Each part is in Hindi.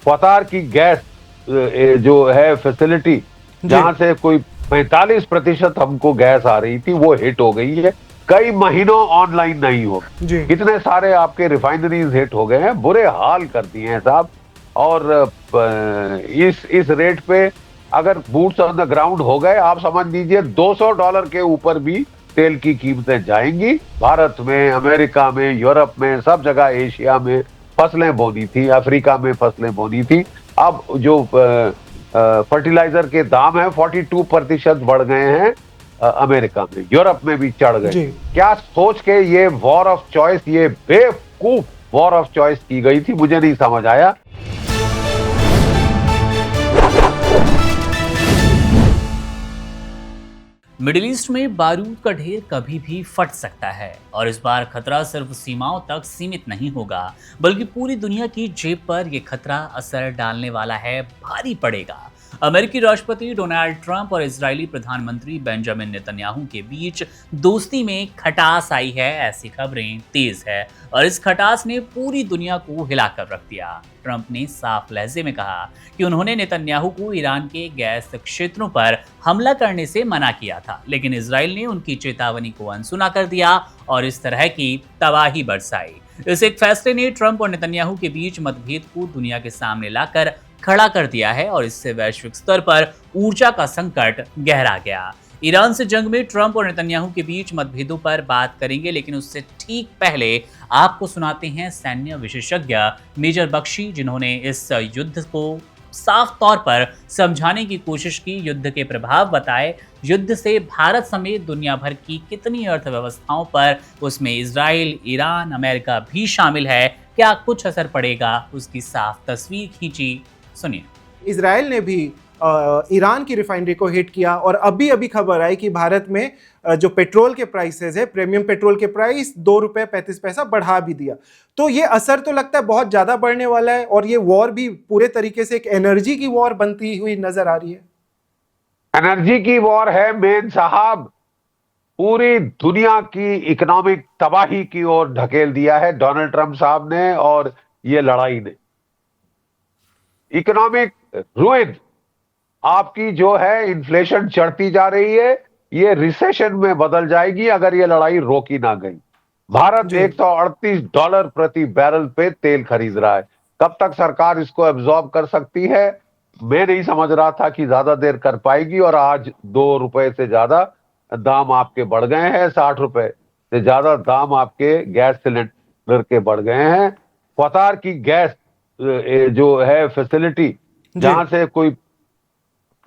क्वातार की गैस जो है फैसिलिटी, जहां से कोई 45% हमको गैस आ रही थी, वो हिट हो गई है। कई महीनों ऑनलाइन नहीं हो। जी कितने सारे आपके रिफाइनरीज हिट हो गए हैं, बुरे हाल कर दिए हैं साहब। और इस रेट पे अगर बूट्स ऑन द ग्राउंड हो गए, आप समझ लीजिए $200 के ऊपर भी तेल की कीमतें जाएंगी। भारत में, अमेरिका में, यूरोप में, सब जगह, एशिया में फसलें बोनी थी, अफ्रीका में फसलें बोनी थी। अब जो फर्टिलाइजर के दाम है 42% बढ़ गए हैं। अमेरिका में, यूरोप में भी चढ़ गए। जी। क्या सोच के ये वॉर ऑफ चॉइस, ये बेवकूफ वॉर ऑफ चॉइस की गई थी, मुझे नहीं समझ आया। मिडिल ईस्ट में बारूद का ढेर कभी भी फट सकता है और इस बार खतरा सिर्फ सीमाओं तक सीमित नहीं होगा, बल्कि पूरी दुनिया की जेब पर यह खतरा असर डालने वाला है, भारी पड़ेगा। अमेरिकी राष्ट्रपति डोनाल्ड ट्रंप और इजरायली प्रधानमंत्री बेंजामिन नेतन्याहू के बीच दोस्ती में खटास आई है, ऐसी खबरें तेज है और इस खटास ने पूरी दुनिया को हिलाकर रख दिया। ट्रंप ने साफ लहजे में कहा कि उन्होंने नेतन्याहू को ईरान के गैस क्षेत्रों पर हमला करने से मना किया था, लेकिन इजराइल ने उनकी चेतावनी को अनसुना कर दिया और इस तरह की तबाही बरसाई। इस एक फैसले ने ट्रंप और नेतन्याहू के बीच मतभेद को दुनिया के सामने लाकर खड़ा कर दिया है और इससे वैश्विक स्तर पर ऊर्जा का संकट गहरा गया। ईरान से जंग में ट्रंप और नेतन्याहू के बीच मतभेदों पर बात करेंगे, लेकिन उससे ठीक पहले आपको सुनाते हैं सैन्य विशेषज्ञ मेजर बख्शी, जिन्होंने इस युद्ध को साफ तौर पर समझाने की कोशिश की, युद्ध के प्रभाव बताए, युद्ध से भारत समेत दुनिया भर की कितनी अर्थव्यवस्थाओं पर, उसमें इजराइल, ईरान, अमेरिका भी शामिल है, क्या कुछ असर पड़ेगा, उसकी साफ तस्वीर खींची। सुनिए। इजराइल ने भी ईरान की रिफाइनरी को हिट किया और अभी अभी खबर आई कि भारत में जो पेट्रोल के प्राइसेस है, प्रीमियम पेट्रोल के प्राइस ₹2.35 बढ़ा भी दिया। तो ये असर तो लगता है बहुत ज्यादा बढ़ने वाला है और ये वॉर भी पूरे तरीके से एक एनर्जी की वॉर बनती हुई नजर आ रही है। एनर्जी की वॉर है मेन साहब। पूरी दुनिया की इकोनॉमिक तबाही की ओर ढकेल दिया है डोनाल्ड ट्रंप साहब ने और ये लड़ाई ने। इकोनॉमिक रुइन, आपकी जो है इन्फ्लेशन चढ़ती जा रही है, ये रिसेशन में बदल जाएगी अगर ये लड़ाई रोकी ना गई। भारत जी $138 प्रति बैरल पे तेल खरीद रहा है। कब तक सरकार इसको एब्जॉर्ब कर सकती है? मैं नहीं समझ रहा था कि ज्यादा देर कर पाएगी, और आज ₹2 से ज्यादा दाम आपके बढ़ गए हैं। ₹60 से ज्यादा दाम आपके गैस सिलेंडर के बढ़ गए हैं। क्वातार की गैस जो है फैसिलिटी, जी जहां से कोई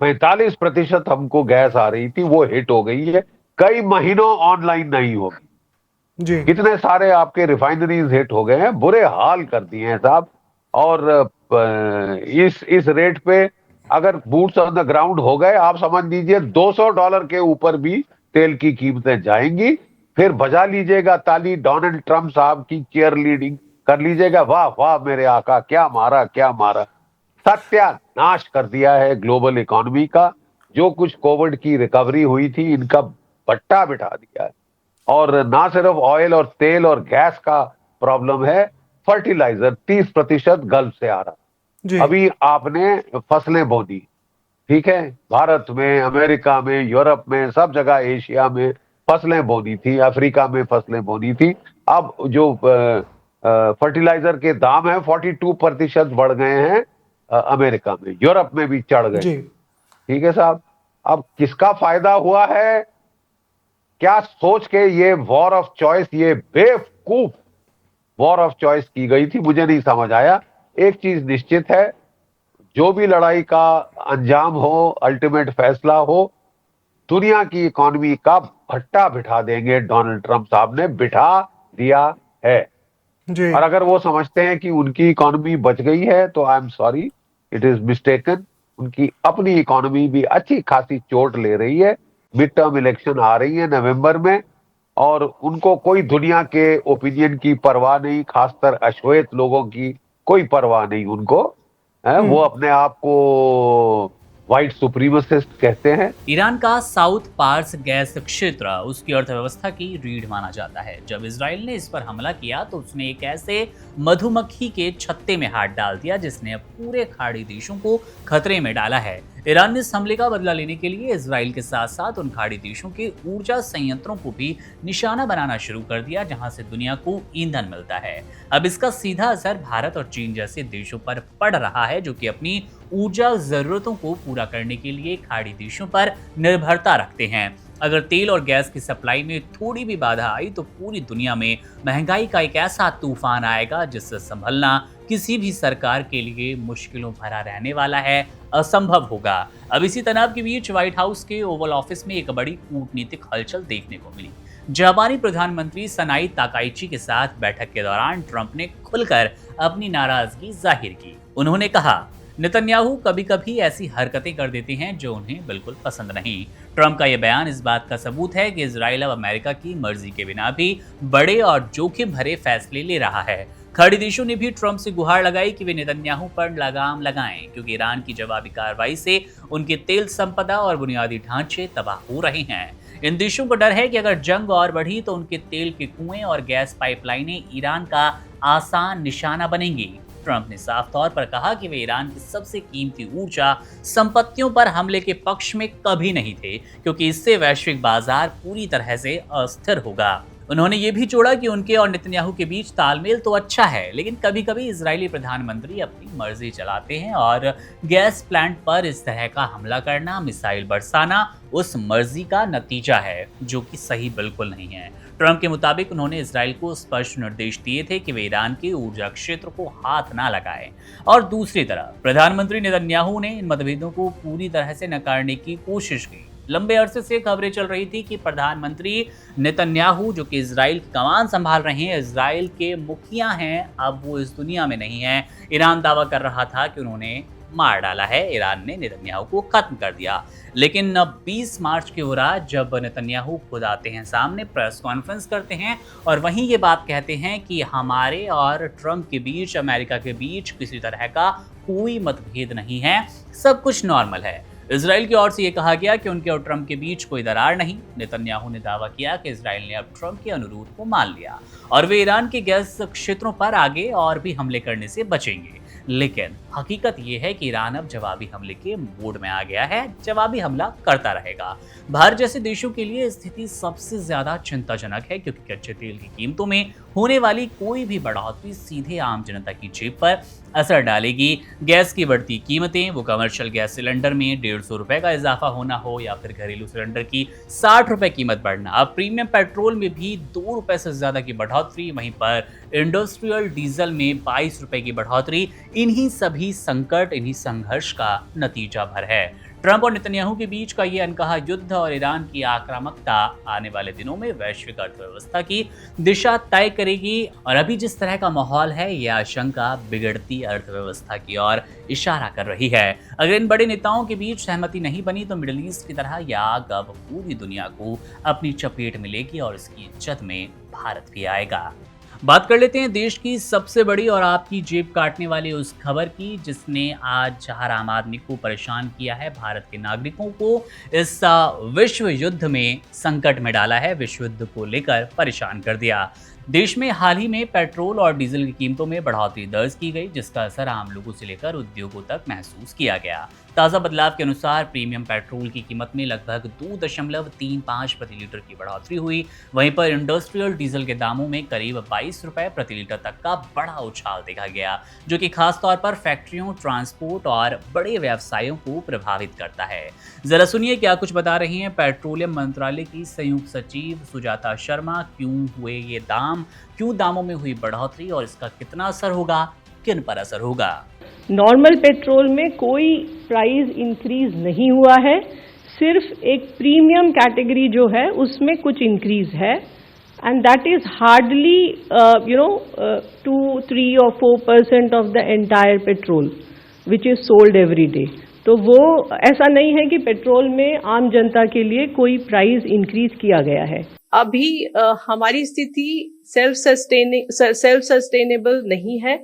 45% हमको गैस आ रही थी, वो हिट हो गई है। कई महीनों ऑनलाइन नहीं होगी। जी कितने सारे आपके रिफाइनरीज हिट हो गए हैं, बुरे हाल कर दिए हैं साहब। और इस रेट पे अगर बूट्स ऑन द ग्राउंड हो गए, आप समझ लीजिए $200 के ऊपर भी तेल की कीमतें जाएंगी। फिर बजा लीजिएगा ताली डोनाल्ड ट्रंप साहब की, चेयर लीडिंग कर लीजिएगा, वाह वाह मेरे आका, क्या मारा क्या मारा। सत्यानाश कर दिया है ग्लोबल इकोनॉमी का। जो कुछ कोविड की रिकवरी हुई थी, इनका बट्टा बिठा दिया है। और ना सिर्फ ऑयल और तेल और गैस का प्रॉब्लम है, फर्टिलाइजर 30% गल्फ से आ रहा। जी अभी आपने फसलें बोनी, ठीक है, भारत में, अमेरिका में, यूरोप में, सब जगह, एशिया में फसलें बोनी थी, अफ्रीका में फसलें बोनी थी। अब जो फर्टिलाइजर के दाम है 42% बढ़ गए हैं। अमेरिका में, यूरोप में भी चढ़ गए। जी ठीक है साहब। अब किसका फायदा हुआ है? क्या सोच के ये वॉर ऑफ चॉइस, ये बेवकूफ वॉर ऑफ चॉइस की गई थी, मुझे नहीं समझ आया। एक चीज निश्चित है, जो भी लड़ाई का अंजाम हो, अल्टीमेट फैसला हो, दुनिया की इकोनॉमी का भट्टा बिठा देंगे। डोनाल्ड ट्रंप साहब ने बिठा दिया है। जी और अगर वो समझते हैं कि उनकी इकोनॉमी बच गई है, तो I am sorry, it is mistaken. उनकी अपनी इकोनॉमी भी अच्छी खासी चोट ले रही है। मिड टर्म इलेक्शन आ रही है नवंबर में, और उनको कोई दुनिया के ओपिनियन की परवाह नहीं, खासकर अश्वेत लोगों की कोई परवाह नहीं उनको है। वो अपने आप को व्हाइट सुप्रीमसिस्ट कहते हैं। ईरान का साउथ पार्स गैस क्षेत्र उसकी अर्थव्यवस्था की रीढ़ माना जाता है। जब इजराइल ने इस पर हमला किया तो उसने एक ऐसे मधुमक्खी के छत्ते में हाथ डाल दिया जिसने अब पूरे खाड़ी देशों को खतरे में डाला है। ईरान ने इस हमले का बदला लेने के लिए इजराइल के साथ साथ उन खाड़ी देशों के ऊर्जा संयंत्रों को भी निशाना बनाना शुरू कर दिया जहां से दुनिया को ईंधन मिलता है। अब इसका सीधा असर भारत और चीन जैसे देशों पर पड़ रहा है जो कि अपनी ऊर्जा जरूरतों को पूरा करने के लिए खाड़ी देशों पर निर्भरता रखते हैं। अगर तेल और गैस की सप्लाई में थोड़ी भी बाधा आई तो पूरी दुनिया में महंगाई का एक ऐसा तूफान आएगा जिससे संभलना किसी भी सरकार के लिए मुश्किलों भरा रहने वाला है, असंभव होगा। अब इसी तनाव के बीच व्हाइट हाउस के ओवल ऑफिस में एक बड़ी कूटनीतिक हलचल देखने को मिली। जापानी प्रधानमंत्री सनाई ताकाइची के साथ बैठक के दौरान ट्रंप ने खुलकर अपनी नाराजगी जाहिर की। उन्होंने कहा, नेतन्याहू कभी कभी ऐसी हरकतें कर देते हैं जो उन्हें बिल्कुल पसंद नहीं। ट्रंप का यह बयान इस बात का सबूत है कि इजराइल अब अमेरिका की मर्जी के बिना भी बड़े और जोखिम भरे फैसले ले रहा है। खाड़ी देशों ने भी ट्रंप से गुहार लगाई कि वे नेतन्याहू पर लगाम लगाएं क्योंकि ईरान की जवाबी कार्रवाई से उनके तेल संपदा और बुनियादी ढांचे तबाह हो रहे हैं। इन देशों को डर है कि अगर जंग और बढ़ी तो उनके तेल के कुएं और गैस पाइपलाइनें ईरान का आसान निशाना बनेंगी। ट्रंप ने साफ तौर पर कहा कि वे ईरान की सबसे कीमती ऊर्जा संपत्तियों पर हमले के पक्ष में कभी नहीं थे क्योंकि इससे वैश्विक बाजार पूरी तरह से अस्थिर होगा। उन्होंने ये भी जोड़ा कि उनके और नेतन्याहू के बीच तालमेल तो अच्छा है लेकिन कभी कभी इजरायली प्रधानमंत्री अपनी मर्जी चलाते हैं और गैस प्लांट पर इस तरह का हमला करना, मिसाइल बरसाना उस मर्जी का नतीजा है जो कि सही बिल्कुल नहीं है। ट्रंप के मुताबिक उन्होंने इजराइल को स्पष्ट निर्देश दिए थे कि वे ईरान के ऊर्जा क्षेत्र को हाथ ना लगाएं और दूसरी तरफ प्रधानमंत्री नेतन्याहू ने इन मतभेदों को पूरी तरह से नकारने की कोशिश की। लंबे अरसे से खबरें चल रही थी कि प्रधानमंत्री नेतन्याहू जो कि इजराइल की कमान संभाल रहे हैं, इजराइल के मुखिया हैं, अब वो इस दुनिया में नहीं है। ईरान दावा कर रहा था कि उन्होंने मार डाला है, ईरान ने नेतन्याहू को खत्म कर दिया। लेकिन अब 20 मार्च की वो रात जब नेतन्याहू खुद आते हैं सामने, प्रेस कॉन्फ्रेंस करते हैं और वहीं ये बात कहते हैं कि हमारे और ट्रंप के बीच, अमेरिका के बीच किसी तरह का कोई मतभेद नहीं है, सब कुछ नॉर्मल है। इजराइल की ओर से यह कहा गया कि उनके और ट्रंप के बीच कोई दरार नहीं। नेतन्याहू ने दावा किया कि इजराइल ने अब ट्रंप के अनुरोध को मान लिया और वे ईरान के गैस क्षेत्रों पर आगे और भी हमले करने से बचेंगे। लेकिन हकीकत यह है कि ईरान अब जवाबी हमले के मूड में आ गया है, जवाबी हमला करता रहेगा। भारत जैसे देशों के लिए स्थिति सबसे ज्यादा चिंताजनक है क्योंकि कच्चे तेल की कीमतों में होने वाली कोई भी बढ़ोतरी सीधे आम जनता की जेब पर असर डालेगी। गैस की बढ़ती कीमतें, वो कमर्शियल गैस सिलेंडर में 150 रुपए का इजाफा होना हो या फिर घरेलू सिलेंडर की 60 रुपए कीमत बढ़ना, अब प्रीमियम पेट्रोल में भी 2 रुपए से ज्यादा की बढ़ोतरी, वहीं पर इंडस्ट्रियल डीजल में 22 रुपए की बढ़ोतरी, इन्हीं सभी संकट, इन्हीं संघर्ष का नतीजा भर है। ट्रंप और नेतन्याहू के बीच का ये अनकहा युद्ध और ईरान की आक्रामकता आने वाले दिनों में वैश्विक अर्थव्यवस्था की दिशा तय करेगी और अभी जिस तरह का माहौल है, यह आशंका बिगड़ती अर्थव्यवस्था की ओर इशारा कर रही है। अगर इन बड़े नेताओं के बीच सहमति नहीं बनी तो मिडिल ईस्ट की तरह यह आग अब पूरी दुनिया को अपनी चपेट में लेगी और इसकी इज्जत में भारत भी आएगा। बात कर लेते हैं देश की सबसे बड़ी और आपकी जेब काटने वाली उस खबर की जिसने आज हर आम आदमी को परेशान किया है, भारत के नागरिकों को इस विश्व युद्ध में संकट में डाला है, विश्व युद्ध को लेकर परेशान कर दिया। देश में हाल ही में पेट्रोल और डीजल की कीमतों में बढ़ोतरी दर्ज की गई जिसका असर आम लोगों से लेकर उद्योगों तक महसूस किया गया। ताज़ा बदलाव के अनुसार प्रीमियम पेट्रोल की कीमत में लगभग 2.35 प्रति लीटर की बढ़ोतरी हुई। वहीं पर इंडस्ट्रियल डीजल के दामों में करीब 22 रुपए प्रति लीटर तक का बड़ा उछाल देखा गया जो कि खासतौर पर फैक्ट्रियों, ट्रांसपोर्ट और बड़े व्यवसायों को प्रभावित करता है। जरा सुनिए क्या कुछ बता रही हैं पेट्रोलियम मंत्रालय की संयुक्त सचिव सुजाता शर्मा। क्यों हुए ये दाम, क्यों दामों में हुई बढ़ोतरी और इसका कितना असर होगा, किन पर असर होगा? नॉर्मल पेट्रोल में कोई प्राइस इंक्रीज नहीं हुआ है, सिर्फ एक प्रीमियम कैटेगरी जो है उसमें कुछ इंक्रीज है एंड दैट इज हार्डली 2, 3 और 4% of the entire petrol which is sold every day. तो वो ऐसा नहीं है कि पेट्रोल में आम जनता के लिए कोई प्राइस इंक्रीज किया गया है। अभी हमारी स्थिति सेल्फ सस्टेनेबल नहीं है।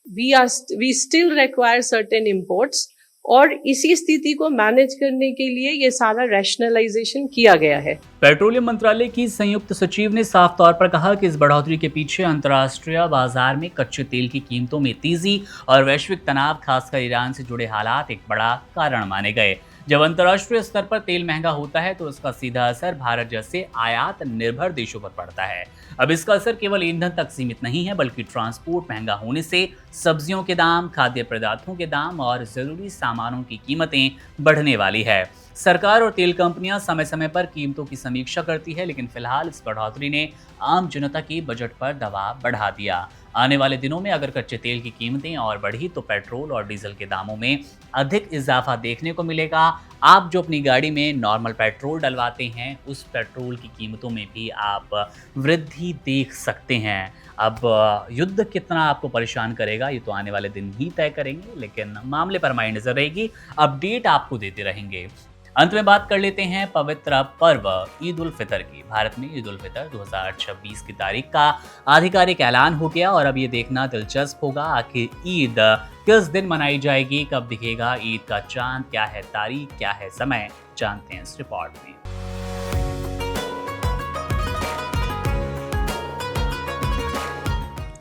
We still require certain imports और इसी स्थिति को मैनेज करने के लिए ये सारा रैशनलाइजेशन किया गया है। पेट्रोलियम मंत्रालय की संयुक्त सचिव ने साफ तौर पर कहा कि इस बढ़ोतरी के पीछे अंतर्राष्ट्रीय बाजार में कच्चे तेल की कीमतों में तेजी और वैश्विक तनाव, खासकर ईरान से जुड़े हालात एक बड़ा कारण माने गए। जब अंतर्राष्ट्रीय स्तर पर तेल महंगा होता है तो उसका सीधा असर भारत जैसे आयात निर्भर देशों पर पड़ता है। अब इसका असर केवल ईंधन तक सीमित नहीं है, बल्कि ट्रांसपोर्ट महंगा होने से सब्जियों के दाम, खाद्य पदार्थों के दाम और जरूरी सामानों की कीमतें बढ़ने वाली है। सरकार और तेल कंपनियां समय समय पर कीमतों की समीक्षा करती है, लेकिन फिलहाल इस बढ़ोतरी ने आम जनता की बजट पर दबाव बढ़ा दिया। आने वाले दिनों में अगर कच्चे तेल की कीमतें और बढ़ी तो पेट्रोल और डीजल के दामों में अधिक इजाफा देखने को मिलेगा। आप जो अपनी गाड़ी में नॉर्मल पेट्रोल डलवाते हैं, उस पेट्रोल की कीमतों में भी आप वृद्धि देख सकते हैं। अब युद्ध कितना आपको परेशान करेगा ये तो आने वाले दिन ही तय करेंगे, लेकिन मामले पर हमारी नजर रहेगी, अपडेट आपको देते रहेंगे। अंत में बात कर लेते हैं पवित्र पर्व ईद उल फितर की। भारत में ईद उल फितर 2026 की तारीख का आधिकारिक ऐलान हो गया और अब ये देखना दिलचस्प होगा आखिर ईद किस दिन मनाई जाएगी, कब दिखेगा ईद का चांद, क्या है तारीख, क्या है समय, जानते हैं इस रिपोर्ट में।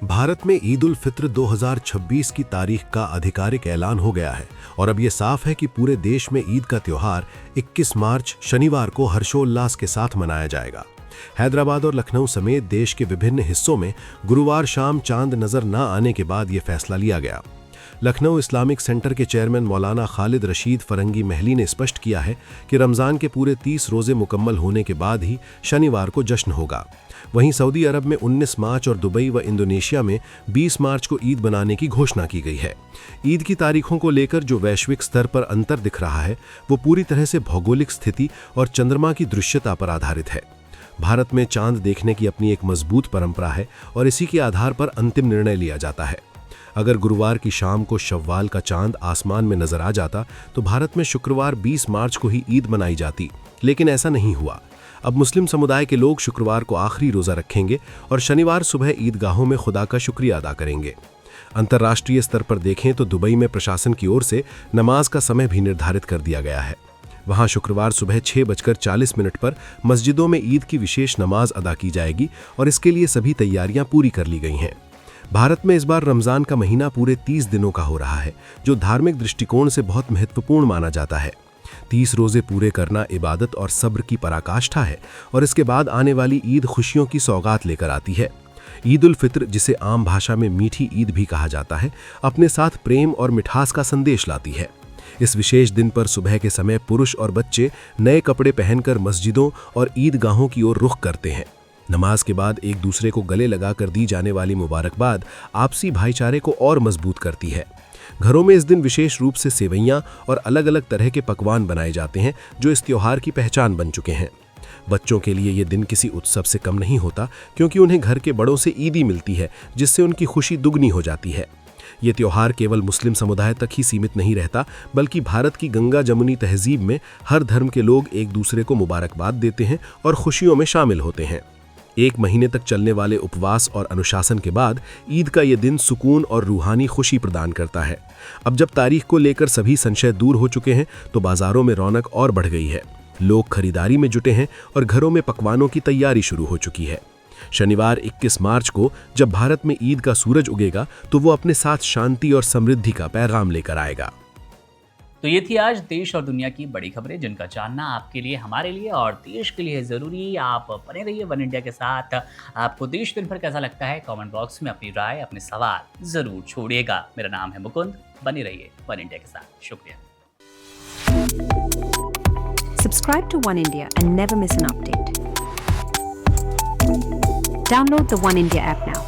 भारत में ईद उल फित्र 2026 की तारीख का आधिकारिक ऐलान हो गया है और अब ये साफ है कि पूरे देश में ईद का त्योहार 21 मार्च शनिवार को हर्षोल्लास के साथ मनाया जाएगा। हैदराबाद और लखनऊ समेत देश के विभिन्न हिस्सों में गुरुवार शाम चांद नजर न आने के बाद ये फैसला लिया गया। लखनऊ इस्लामिक सेंटर के चेयरमैन मौलाना खालिद रशीद फरंगी महली ने स्पष्ट किया है कि रमज़ान के पूरे 30 रोजे मुकम्मल होने के बाद ही शनिवार को जश्न होगा। वहीं सऊदी अरब में 19 मार्च और दुबई व इंडोनेशिया में 20 मार्च को ईद बनाने की घोषणा की गई है। ईद की तारीखों को लेकर जो वैश्विक स्तर पर अंतर दिख रहा है वो पूरी तरह से भौगोलिक स्थिति और चंद्रमा की दृश्यता पर आधारित है। भारत में चांद देखने की अपनी एक मजबूत परंपरा है और इसी के आधार पर अंतिम निर्णय लिया जाता है। अगर गुरुवार की शाम को शव्वाल का चांद आसमान में नजर आ जाता तो भारत में शुक्रवार 20 मार्च को ही ईद मनाई जाती, लेकिन ऐसा नहीं हुआ। अब मुस्लिम समुदाय के लोग शुक्रवार को आखिरी रोज़ा रखेंगे और शनिवार सुबह ईदगाहों में खुदा का शुक्रिया अदा करेंगे। अंतर्राष्ट्रीय स्तर पर देखें तो दुबई में प्रशासन की ओर से नमाज का समय भी निर्धारित कर दिया गया है। वहां शुक्रवार सुबह 6:40 पर मस्जिदों में ईद की विशेष नमाज अदा की जाएगी और इसके लिए सभी तैयारियां पूरी कर ली गई हैं। भारत में इस बार रमज़ान का महीना पूरे 30 दिनों का हो रहा है, जो धार्मिक दृष्टिकोण से बहुत महत्वपूर्ण माना जाता है। 30 रोजे पूरे करना इबादत और सब्र की पराकाष्ठा है और इसके बाद आने वाली ईद खुशियों की सौगात लेकर आती है। ईद उल फित्र, जिसे आम भाषा में मीठी ईद भी कहा जाता है, अपने साथ प्रेम और मिठास का संदेश लाती है। इस विशेष दिन पर सुबह के समय पुरुष और बच्चे नए कपड़े पहनकर मस्जिदों और ईदगाहों की ओर रुख करते हैं। नमाज के बाद एक दूसरे को गले लगाकर दी जाने वाली मुबारकबाद आपसी भाईचारे को और मजबूत करती है। घरों में इस दिन विशेष रूप से सेवैयां और अलग अलग तरह के पकवान बनाए जाते हैं, जो इस त्योहार की पहचान बन चुके हैं। बच्चों के लिए ये दिन किसी उत्सव से कम नहीं होता, क्योंकि उन्हें घर के बड़ों से ईदी मिलती है, जिससे उनकी खुशी दुगनी हो जाती है। ये त्योहार केवल मुस्लिम समुदाय तक ही सीमित नहीं रहता, बल्कि भारत की गंगा जमुनी तहजीब में हर धर्म के लोग एक दूसरे को मुबारकबाद देते हैं और खुशियों में शामिल होते हैं। 1 महीने तक चलने वाले उपवास और अनुशासन के बाद ईद का ये दिन सुकून और रूहानी खुशी प्रदान करता है। अब जब तारीख को लेकर सभी संशय दूर हो चुके हैं तो बाजारों में रौनक और बढ़ गई है। लोग खरीदारी में जुटे हैं और घरों में पकवानों की तैयारी शुरू हो चुकी है। शनिवार 21 मार्च को जब भारत में ईद का सूरज उगेगा तो वो अपने साथ शांति और समृद्धि का पैगाम लेकर आएगा। तो ये थी आज देश और दुनिया की बड़ी खबरें, जिनका जानना आपके लिए, हमारे लिए और देश के लिए जरूरी। आप बने रहिए वन इंडिया के साथ। आपको देश दिन भर कैसा लगता है, कमेंट बॉक्स में अपनी राय, अपने सवाल जरूर छोड़िएगा। मेरा नाम है मुकुंद, बने रहिए वन इंडिया के साथ। शुक्रिया। Subscribe to One India and never miss an update. Download the One India app now.